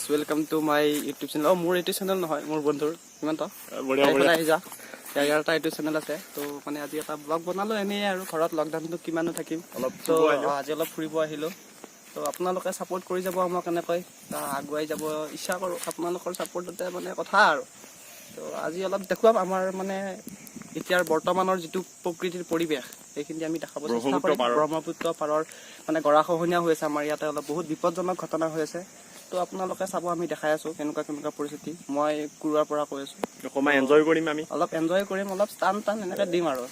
welcome to my YouTube channel. মোৰ এইটো channel নহয়, মোৰ বন্ধুৰ কিমানটা ইয়াৰ এটা ইউটিউব চেনেল আছে। তো মানে আজি এটা ব্লগ বনালো এনেই আৰু ঘৰত লকডাউনটো কিমানো থাকিম তো আজি অলপ ফুৰিব আহিলো। তো আপোনালোকে সাপোৰ্ট কৰি যাব আমাক এনেকৈ আগুৱাই যাব ইচ্ছা কৰো। আপোনালোকৰ সাপোৰ্টতে মানে কথা আৰু তো আজি অলপ দেখুৱাম আমাৰ মানে এতিয়াৰ বৰ্তমানৰ যেটো প্ৰকৃতিৰ পৰিবেশ এইখিনি আমি দেখাব চেষ্টা কৰিম। ব্ৰহ্মপুত্ৰ পাৰৰ মানে গৰাখহনীয়া হৈ আছে আমাৰ ইয়াতে অলপ বহুত বিপদজনক ঘটনা হৈ আছে। তো আপোনালোকে চাব আমি দেখাই আছো কেনেকুৱা পৰিস্থিতি। মই কুৰুৱাৰ পৰা কৈ আছো অকমান এনজয় কৰিম, আমি অলপ এনজয় কৰিম, অলপ টান এনেকৈ দিম আৰু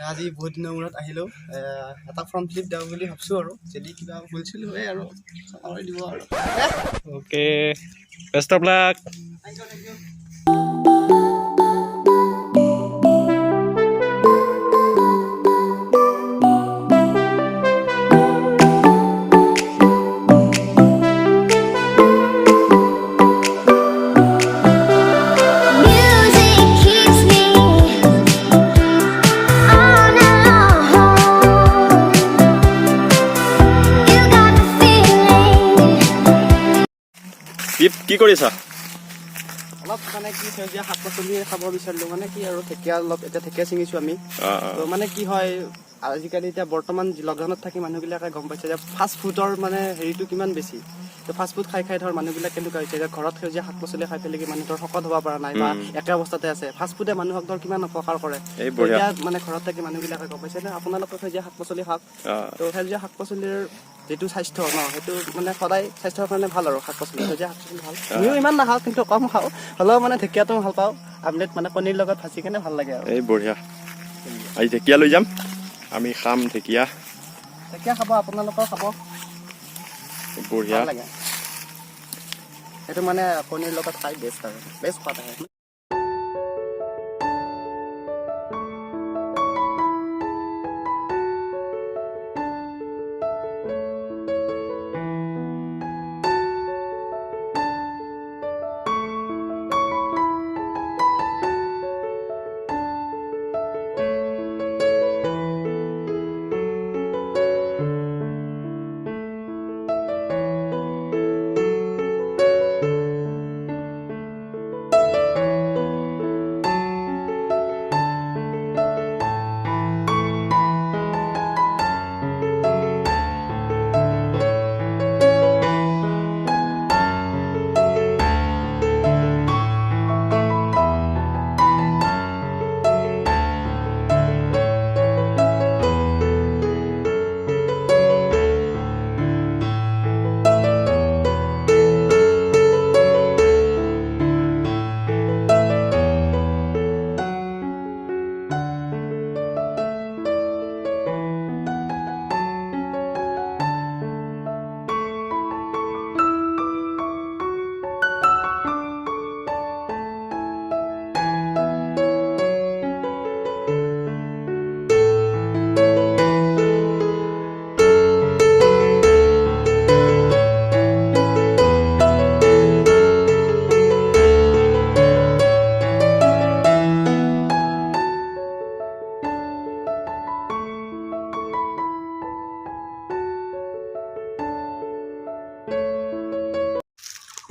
আজি বহুত দিনৰ মূৰত আহিলো। এটা ফ্ৰম ফ্লিপ দিওঁ বুলি ভাবছো আৰু যদি কিবা ভুলছিল হয় আৰু চাই দিব আৰু ওকে বেষ্ট অফ লাক। কি কৰিছা? অলপ মানে কি সেউজীয়া শাক পাচলি খাব বিচাৰিলো, মানে কি আৰু ঢেকীয়া অলপ এতিয়া ঢেকীয়া ছিঙিছো আমি। তো মানে কি হয় আজিকালি এতিয়া বৰ্তমান লকডাউনত থাকি মানুহবিলাকে গম পাইছে যে ফাষ্ট ফুডৰ মানে হেৰিটো কিমান বেছি। তো ফাষ্ট ফুড খাই ধৰ মানুহবিলাক কেনেকুৱা হৈছে যে ঘৰত সেউজীয়া শাক পাচলি খাই পেলাই মানুহ ধৰ শকত হ'ব পৰা নাই বা একে অৱস্থাতে আছে। ফাষ্ট ফুডে মানুহক ধৰ কিমান অপকাৰ কৰে। এতিয়া মানে ঘৰত থাকি মানুহবিলাকে গম পাইছে যে আপোনালোকে সেউজীয়া শাক পাচলি খাওক। তো সেউজীয়া শাক পাচলিৰ যেটো স্বাস্থ্য ন সেইটো মানে সদায় স্বাস্থ্যৰ কাৰণে ভাল আৰু শাক পাচলি সেউজীয়া শাক পাচলি ভাল। ময়ো ইমান নাখাওঁ কিন্তু কম খাওঁ, হ'লেও মানে ঢেকীয়াটো ভাল পাওঁ। আমলেট মানে কণীৰ লগত ভাজি কেনে ভাল লাগে আৰু এই বঢ়িয়া। আজি ঢেকীয়া লৈ যাম, আমি খাম ঢেকীয়া খাব, আপোনালোকেও খাব, বঢ়িয়া লাগে। সেইটো মানে কণীৰ লগত খাই বেষ্ট আৰু বেষ্ট খোৱাত আহে।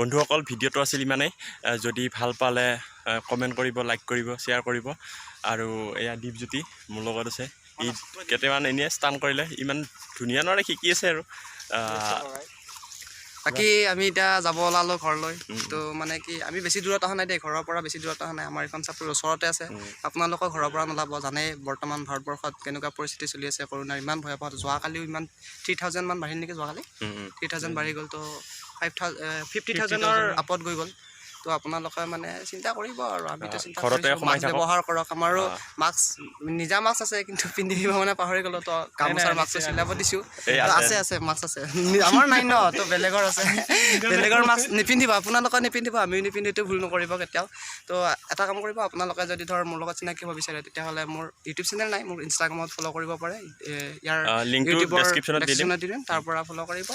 বন্ধুসকল, ভিডিঅ'টো আছিল ইমানেই। যদি ভাল পালে কমেণ্ট কৰিব, লাইক কৰিব, শ্বেয়াৰ কৰিব। আৰু এয়া দীপজ্যোতি মোৰ লগত আছে। ই কেইটামান এনেই ষ্টান কৰিলে, ইমান ধুনীয়া নোৱাৰে শিকি আছে আৰু বাকী আমি এতিয়া যাব ওলালো ঘৰলৈ। তো মানে কি আমি বেছি দূৰত অহা নাই দেই, ঘৰৰ পৰা বেছি দূৰত অহা নাই। আমাৰ এখন চাপৰি ওচৰতে আছে। আপোনালোকৰ ঘৰৰ পৰা নোলাব, জানেই বৰ্তমান ভাৰতবৰ্ষত কেনেকুৱা পৰিস্থিতি চলি আছে। কৰোণাৰ ইমান ভয়াৱহ, যোৱাকালিও ইমান 3000 মান বাঢ়িল নেকি? যোৱাকালি 3000 বাঢ়ি গ'ল। তো 50,000ৰ আপত গৈ গ'ল। তো আপোনালোকে মানে চিন্তা কৰিব আৰু আমিতো চিন্তা ঘৰতে কৰিছোঁ সোমাই মাস্ক থাকক। ব্যৱহাৰ কৰক আমাৰো মাস্ক নিজা মাস্ক আছে কিন্তু পিন্ধিব মানে পাহৰি গ'লো তো গামোচাৰ মাস্কটো চিলাব দিছোঁ এই তো আছে মাস্ক আছে আমাৰ নাই ন তো বেলেগৰ আছে বেলেগৰ মাস্ক নিপিন্ধিব আপোনালোকে নিপিন্ধিব আমিও নিপিন্ধিটো ভুল নকৰিব কেতিয়াও তো এটা কাম কৰিব আপোনালোকে যদি ধৰ মোৰ লগত চিনাকি হ'ব বিচাৰে তেতিয়াহ'লে মোৰ ইউটিউব চেনেল নাই মোৰ ইনষ্টাগ্ৰামত ফ'ল' কৰিব পাৰে ইয়াৰ লিংকটো ইউটিউবৰ ডেছক্ৰিপশ্যনত দি দিম। দিম তাৰ পৰা ফ'ল' কৰিব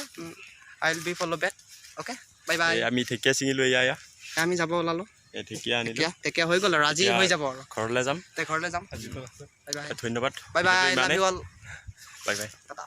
I will be follow' back okay bye bye আমি ঢেকীয়া ছিঙিলোঁ এয়া আমি যাব ওলালোঁ এই ঢেকীয়া আনিলোঁ এতিয়া হৈ গ'ল আৰু আজি হৈ যাব আৰু ঘৰলৈ যাম ঘৰলৈ যাম বাই বাই ধন্যবাদ বাই বাই লাভ ইমানেই you all bye bye Tata